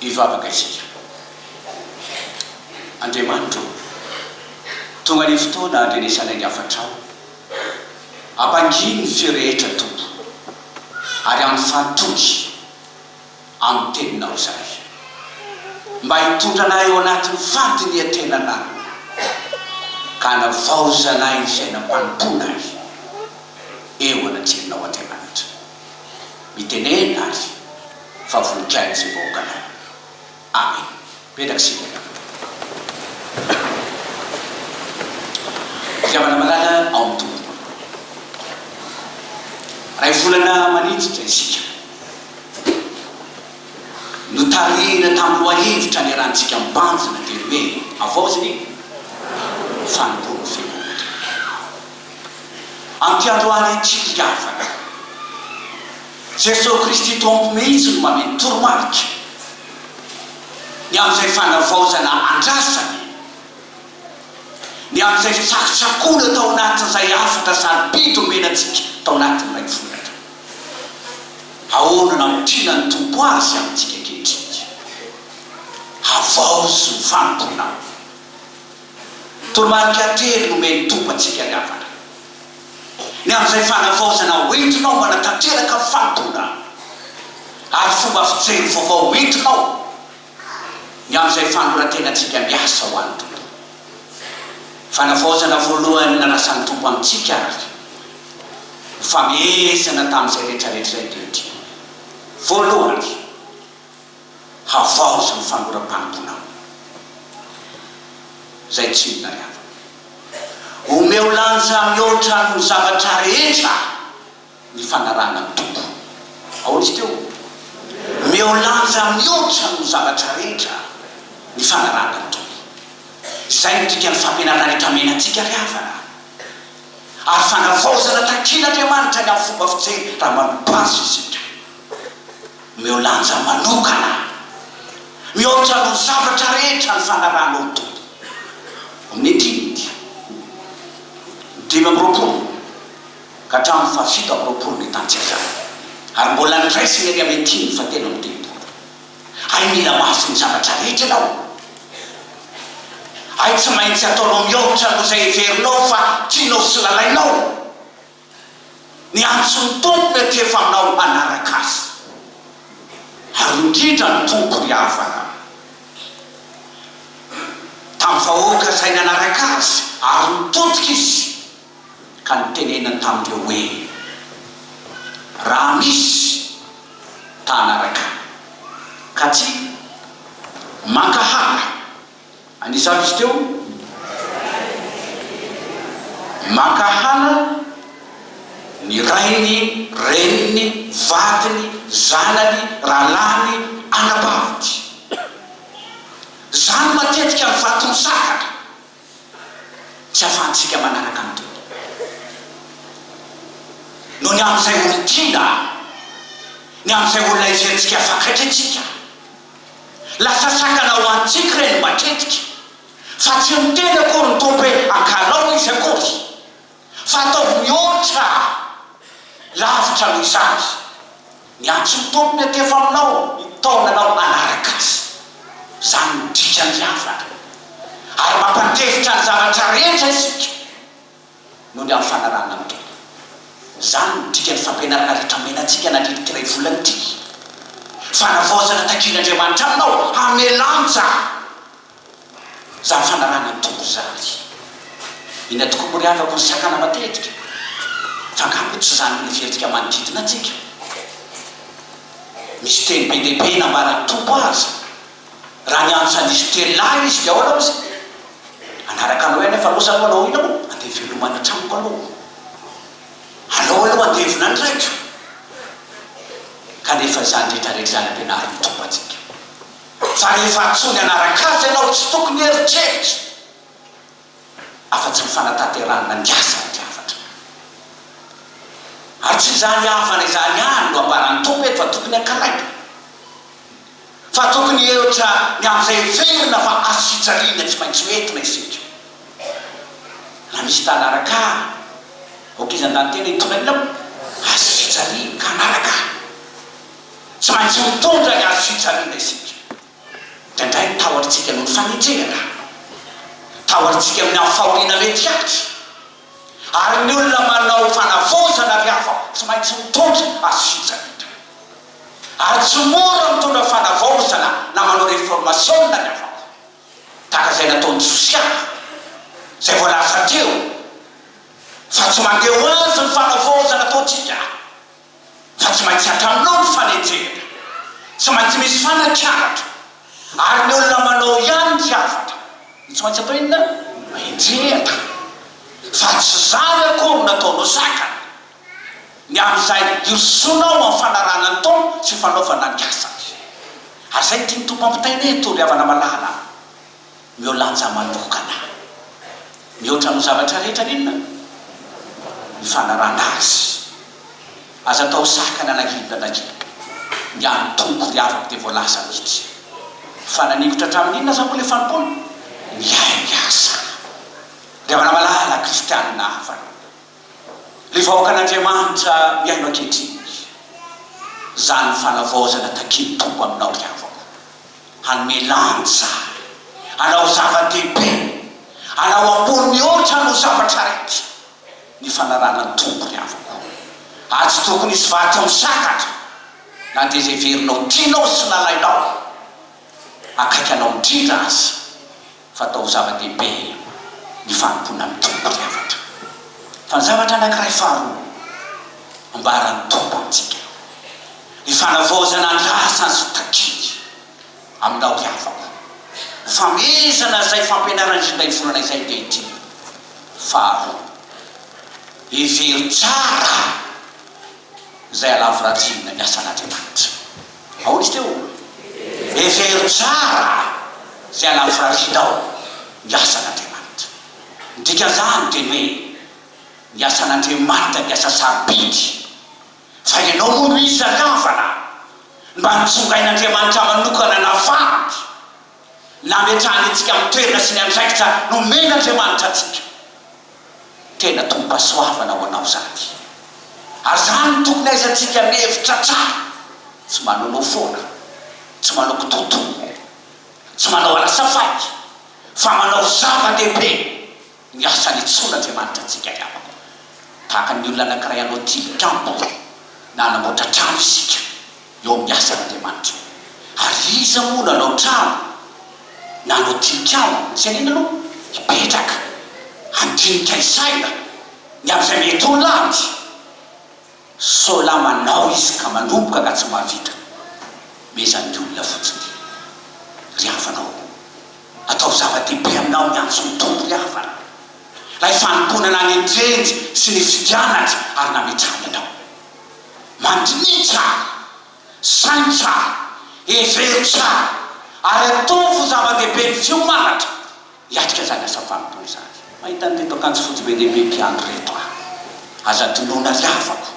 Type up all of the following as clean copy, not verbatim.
ivavaka isika. Andriamanitro tonga ny fotoana andrenesana ny afatrao ampanginy ny firehetra tompo ary amin'ny fantoky amin'ny teninao zay mba hitondra anay eo anatin'ny fandiniantenanay ka navaozanay ny fiainam-panompona azy eo anatsirinao Andriamanitra. Mitenena azy fa voninkazo izay vahoakanao. Amen. Petraka sy fiavana malala ao amin'ny tompony. Ray volana manitsitra isika no tarihina tamin'ny loahevitra ny rantsika mibanjina dia hoe avaozany fanompoana fiangonana. Amin'ny androany tsika afaka Jesosy Kristy tompo mihitsy no mameno toromarika ny amin'izay fanavaozana andrasany, ny amin'izay fitsakotsakoana tao anatin'izay afatra sarobidy omenantsika tao anatin'ilay volana. Ahoana namotrina ny tompo azy amintsika ankehitriny, havaozy ny fanompoana. Toromarika telo nomeny tompo antsika ny afatra. Ny amin'izay fanavaozana hoentinao manatanteraka ny fanompoana ary fomba fijery vaovao hoentinao, ny amin'izay fanoratenantsika miasa ho an'ny tompo. Fanavaozana voalohany narasan'ny tompo amintsika ary famihezana tamin'izay rehetrarehetra zay tety. Voalohany havaozy ny fanoram-panompoana zay tsy minariava. Omeo lanja mihoatra ny zavatra rehetra ny fanarana ny tompo. Ahoana izy teo? Meo lanja mihoatra ny zavatra rehetra ny fanarana ny tompo. Izay mitrika ny fampianarana rehetra menantsika riavana ary fanavaozana takin'Andriamanitra ny amin'ny fomba fijery raha manopazy isika. Meo lanja manokana mihoatra ny zavatra rehetra ny fanarana ny tompo. Amin'ny dimy amby roapolo ka hatramin'ny fafito amby roapolo ny tantsika ary mbola niraisiny ary amin'ny tiny fa telo amby dimpolo. Ay mila mafy ny zavatra rehetra ianao. Ay tsy maintsy ataonao mihoatra no izay heverinao fa tianao sy lalainao. Ny antso ny tompo mety efa aminao anaraka azy ary indrindra ny tompo ry havana tamin'ny vahoaka izay nanaraka azy ary nitotika izy ka nitenenany tamindreo hoe raha misy tanaraka ka tsy mankahala. Anisavy izy teo mankahala ny rainy, reniny, vadiny, zanany, rahalany, anabavity. Zany matetika ny vato misakatra tsy ahafahantsika manaraka ny tompo. No ny amin'izay olo tiana, ny amin'izay olona izay afakatretsika lasa sakana ho antsika reny matetika fa tsy miteny akory ny tompo hoe ankalao izy akory fa ataovy mihoatra lavitra noho izany. Ny antso ny tompo mety efa aminao taonanao anaraka azy. Zany midika ny havana ary mampandevitra ny zavatra rehetra isika no ny amin'ny fanarana ny tompo. Zany midika ny fampianarana rehetra menantsika nandrinika iray volana ity. Fanavaozana takin'Andriamanitra aminao hamelanja zany fanarana ny tompo zany. Ina tokoa moa ry havako ny sakana matetika fa angamba tsy zany ny fietrika manodidina antsika. Misy teny be dia be nambarany tompo azy. Raha ny antso anisy teny lahy izy dia ahoana izy anaraka anao eny fa losa anao ina moa andeha velomana tramoko anao aloha andevina ny raika kanefa zany rehetrarehetra zany ampianarany tompo atsika. Fa rehefa atsony anaraka azy ianao tsy tokony heritreritra afa-tsy ny fanatanterahana ny asa ny tiavatra. Ary tsy zany havana izany any no ambarany tompo eto fa tokony ankalaika. Fa tokony heotra ny amin'izay verina fa asitsariana tsy maintsy hoentina isika. Na misy tanaraka okizy an-tantena hitonanina asitsariana ka anaraka tsy maintsy mitondra ny asitsariana isika. tahotritsika noho ny fanenjehana, tahotritsika amin'ny fahoriana mety atra. Ary ny olona manao fanavozana ry hafa tsy maintsy mitondra asizanitra, ary tsy mora mitondra fanavozana na manao réformation na ry hafa tahaka izay nataony Josiah zay voalaza teo, fa tsy mandeo azy ny fanavozana ataotsika, fa tsy maintsy hatraminao ny fanenjehana, tsy maintsy misy fanakianatra. Ary ny olona manao ihany ny zavatra tsy maintsy atao inona? Enjehana. Fa tsy zany akory nataonao sakana, ny amin'izay iosonao amin'ny fanarana ny taona sy fanaovana ny asany. Ary zay tiany tompo ampitaina eto ry havana malala, miolanja manokana, mihoatra amin'ny zavatra rehetra n'inona? Ny fanarana azy. Aza atao sakana nagidina nagidina, ny any tompo ry havako dia voalaza mihitsy. Fa nanikotra hatramin'inona za moa le fanompona? Miay asa. Ry havana malala kristianina hafa, le vahoaka an'Andriamanitra miaino ankehitriny, zany fanavozana takiny tompo aminao ry havako, hanome lanja, hanao zava-dehibe, hanao ambony mihoatra no zavatra rehetra, ny fanarana ny tompo ry havako. Ary tsy tokony hisy vaty misakatra na dia zay verinao tianao sy nalainao, akaiky anao indrindra azy, fa atao zava-dehibe ny fanompona amin'ny tompo ry havatra. Fa ny zavatra anankiray faharoa ambaran'ny tompo amintsika, ny fanavozana ny rasa sy takiny aminao ry havako, famezana zay fampianaran'izay volana izay dia ity. Faharoa, hevery tsara zay alavorajina ny asan'Andriamanitra. Ahoana izy teo? Hevery tsara zay alavorarinao ny asan'Andriamanitra. Dikan'izany teny hoe ny asan'Andriamanitra ny asa sarobidy, fa ianao moa no isan-kafana mba nitsongain'Andriamanitra manokana nafaty na metrahanytsika amin'ny toerana sy ny andraikitra nomen'Andriamanitra atsika. Tena tompo-pasoavana ho anao zany. Ary zany tokony aizatsika mihevitra tsara, tsy manao foana, tsy manao kitotono, tsy manao alasafay, fa manao zava-dehibe ny asa nitson'Andriamanitra atsika ry havako. Tahaka ny olona anankiray anao tilikambo na anamboatra trano isika eo amin'ny asan'Andriamanitra. Ary iza moa nanao trano na anao tilikambo, tsy anina aloha hipetraka handinika isaina ny amin'izay mety ho landy, sola manao izy ka manomboka ka tsy mahavita, mezan'ny olona fotsiny. Ry hafanao, atao zava-dehibe aminao miantso ny tompo ry havana, lay fanomponana ny endrenjy sy ny fidianatra ary nametrahany anao. Mandiny tsara, sainy tsara, hevery tsara, ary ataovy zava-dehibe ny fiomanatra hiatrika zany asa fanompona izany. Mahita nyreto akanjo fotsy be lehibe mpiandro reto aza toloana ry havako,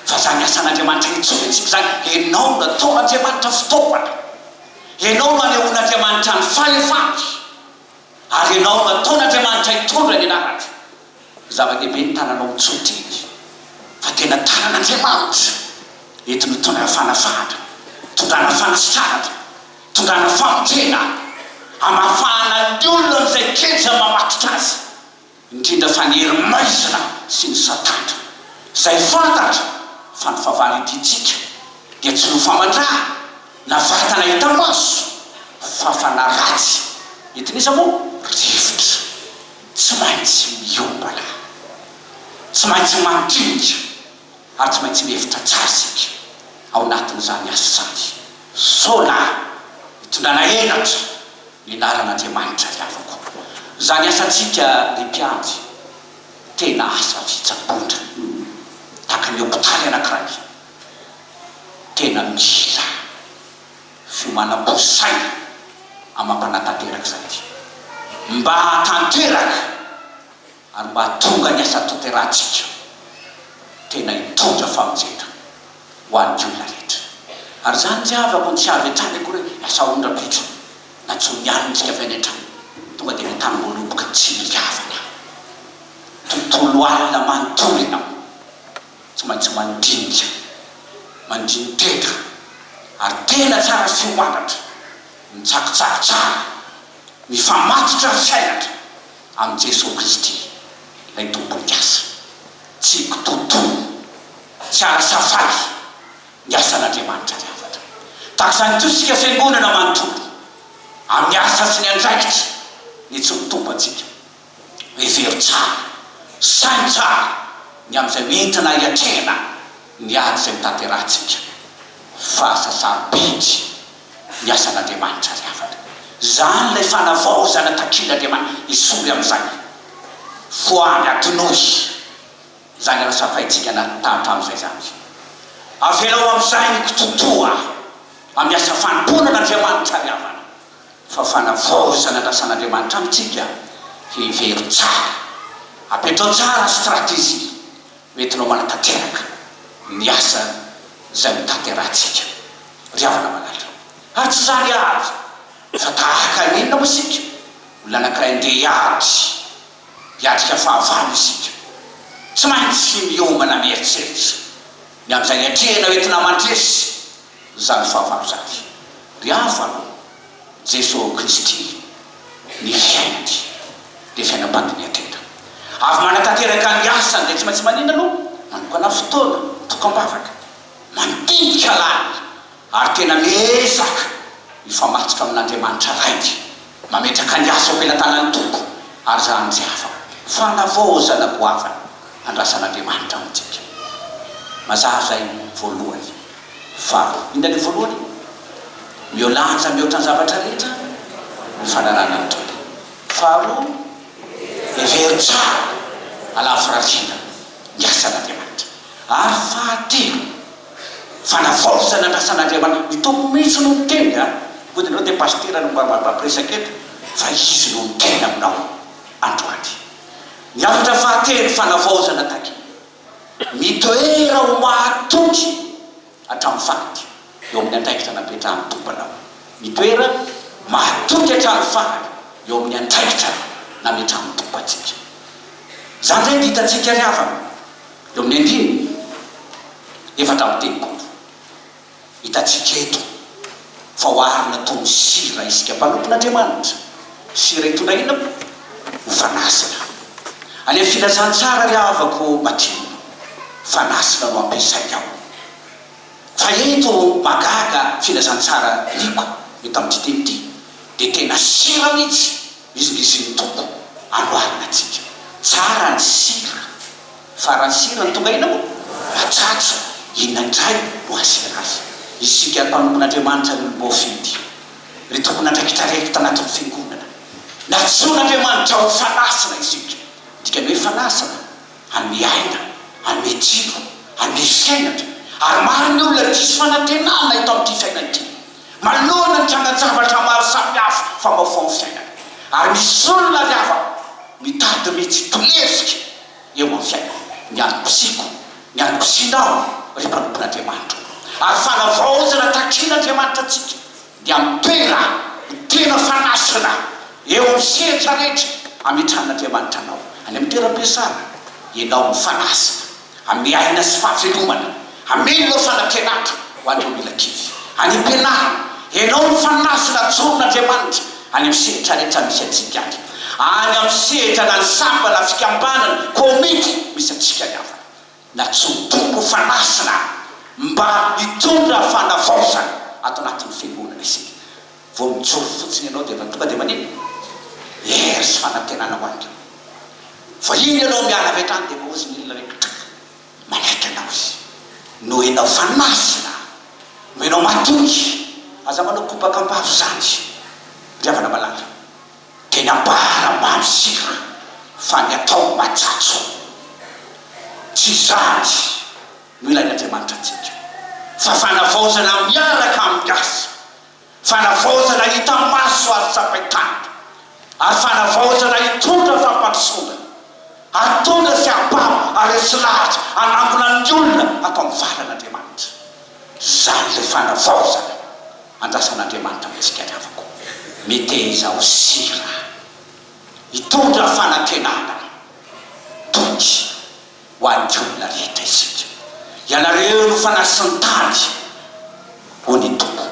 fa zany asan'Andriamanitra nitsongatsika zany. Enao nataon'Andriamanitra fitaovana, enao manehoan'Andriamanitra ny fahefany, ary enao nataon'Andriamanitra hitondra ny anaratra. Zava-dehibe ny tananao mitsotra iny, fa tena tanan'Andriamanitra ety mitondra fanafahana, tondrana fanasitraratra, tondrana famotrena, amafahana ny olona n'izay ketra mamatotra azy, indrindra fa ny hery maizina sy ny satandra. Zay fantatra fa ny fahavalo iditsika dia tsy ho famandraha na vatana hita maso, fa fanaratsy etin'iza moa rivotra, tsy maintsy miombana, tsy maintsy mandinika, ary tsy maintsy mihevitra tsara sika ao anatin'izany asa zany. Sola hitondrana elatra ny anaran'Andriamanitra ry havako. Zany asantsika ny mpianjy tena asa fitsapondra, tahaka ny hôpitaly anankiray, tena mila fiomanam-bosaina amam-panatanteraka zay, mba tanteraka ary mba tonga ny asa tanterahantsika tena hitondra famonjena ho an'ny olona rehetra. Ary zany tsy havako tsy avy hatrany akory asa ondrapitro na tsy mianitsika avy any an-trano, tonga dia mitany moloboka tsy miavana, tontolo alina manontolo ianao, tsy maintsy mandinika, mandiniteka, ary tena tsara fiomanatra mitsakitsaky tsara mifamatotra fiainatra amin'ny Jesosy Kristy lay tompony asa tsy kitotono tsy arasafay ny asan'Andriamanitra riavatra takizany to sika fiangonana manontolo amin'ny asa sy ny andraikitra ny tsy mitombo atsika hevery tsara sainy tsara ny amin'izay entina hiatrehana ny ady izay mitanterahantsika fahasasaram-pety ny asan'Andriamanitra riavatra zany lay fanavaozana takilan'Andriamanitra isory amin'izany foany atonoy zany arasafaitsika tamin'izay zany avelao amin'izay ny kitotoa amin'ny asa fanomponan'Andriamanitra riavana fa fanavaozana andrasan'Andriamanitra amintsika hevery tsara apetrao tsara stratégie entinao manatanteraka ny asa zay mitanterahantsika riavana malala ary tsy zany azy fa tahaka inona moa isika olona anankiray ndeha hiadrika fahavalo isika tsy maintsy miomana mieritseritsy ny amin'izay hiatrehana entina mandresy zany fahavalo zany riavana Jesosy Kristy ny fiainany dia fiainam-pandiniana tena avy manatanteraka ny asany dia tsy maintsy manina aloha manokana fotoana tokam-bavaka mandinika lany ary tena miezaka mifamatotra amin'Andriamanitra raiky mametraka ny asa ampelantanany toko ary zany jiava fanavaozana goavana andrasan'Andriamanitra amintsika mazava zay voalohany fa inona ny voalohany miolanja mihoatra ny zavatra rehetra ny fanarana ny tompony faharoa hevery tsara alafirarina ny asan'Andriamanitra ary fahatelo fanavaozana andrasan'Andriamanitra ny tompo mihitsy no miteny kodiny anao dia pastera no mampiresaka eto fa izy no miteny aminao androany ny afatra fahatelo fanavaozana taky mitoera ho mahatoky hatramin'ny faty eo amin'ny andraikitra napetra amin'ny tompanao mitoera mahatoky hatramin'ny faty eo amin'ny andraikitra nametra amin'ny tompantsika zany zay ditatsika riavana eo amin'ny andiny efatra amin'ny telopolo hitatsika eto fa hoarina toy sira isika mpanompon'Andriamanitra sira hitondra ina ho fanasina any amin'ny filazantsara riavako matino fanasina no ampiasay ao fa eto magaga filazantsara liko eto amin'ny titeny dia tena sira mihitsy izy ny tompo anoarina atsika tsara ny sira fa raha sira ny tonga ina moa matsatsa inona indray no asira azy isika mpanompon'Andriamanitra ny lobofidy ry tompon'andraikitra raikitra anatin'ny fiangonana natson'Andriamanitra ho fanasina isika dikany hoe fanasina hanome aina hanome jiro hanome fiainatra ary maro ny olona disy fanantenana ito amin'ity fiainana ity malohana ny trangan-javatra maro samihafa fa maofao ny fiainana ary misy olona riava mitady mihitsy tolesika eo amin'ny fiainana ny antom-pisiko ny antom-pisinao ry mpanompon'Andriamanitra ary fanavaozana takin'Andriamanitra atsika dia mitoera tena fanasina eo amin'ny sehatra rehetra ametran'Andriamanitra anao any amin'ny toeram-piasana ianao mifanasina amin'ny aina sy fahavelomana ameno fanantenatra ho an'ireo mila kivy any am-pianarana ianao mifanasina joron'Andriamanitra any amin'ny sehatra rehetra misy atsika any amin'ny sehatra na ny sambana fikambanana komity misy atsika riava na tsy tompo fanasina mba hitondra fanavaozana ato anatin'ny fiangonana isika vao mijoro fotsiny ianao dia tonga dia manino ery sy fanantenana ho an'ireo fa iny ianao miala avy hatrany dia mahozy ny olona rehetra manaiky anao izy no enao fanasina no enao matoky aza manao kopaka-mbavo zany riavana malala tena mbarambamy sira fa ny atao matsatso tsy zany no ilain'Andriamanitra atsika fa fanavaozana miaraka amin'ny asa fanavaozana hita maso ary tsapaitandra ary fanavaozana hitondra fampandrosoana ary tondra fiababa ary sy lahatra anangona ny olona atao amin'ny varan'Andriamanitra zany le fanavaozana andrasan'Andriamanitra amintsika riavako miteza ho sira hitondra fanantenana toky ho an'ny olona rehetra isika ianareo no fanasin-tany ho ny tompo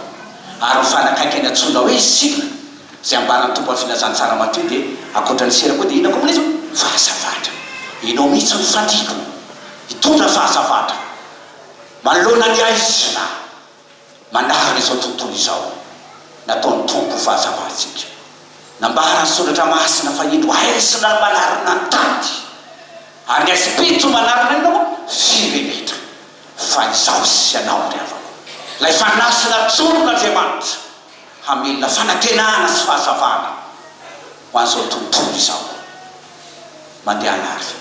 ary fanakaiky any atsona hoe signa zay ambarany tompo afinazany tsara matio dia akoatrany sera koa dia ina koa manizo fahazavatra inao mihitsy ny fandiko hitondra fahazavatra manoloana ny aizina manarana izao tontolo izao nataony tompo fahazavatsika nambara ny soratra masina fa indro aizina manarina ny tady ary ny espirito manarina inao firenetra fa izao sy anao ry avako lay fanasina tsoron'Andriamanitra hamelona fanantenana sy fahazavana ho an'izao tontolo izao mandeha anary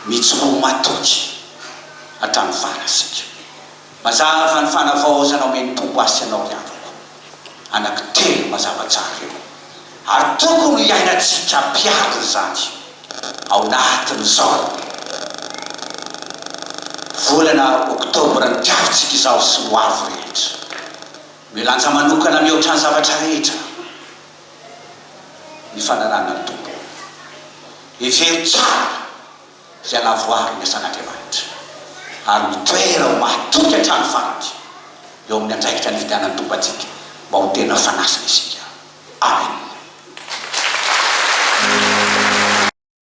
mitsoroa matoky hatramin'ny fanasika mazava ny fanavaozana omeny tompo asy anao ry avako anaky telo mazava tsara eo ary tokony iainantsika mpiarina zany ao anatin'izao volana oktobra ny tiavitsika izao sy ho avy rehetra milanja manokana mihoatra ny zavatra rehetra ny fanarana ny tompo ivery tsara zay alavoary ny asan'Andriamanitra ary mitoera ho mahatoky hatrany farany eo amin'ny andraikitra ny fidianany tompo atsika mba ho tena fanasina isika amen.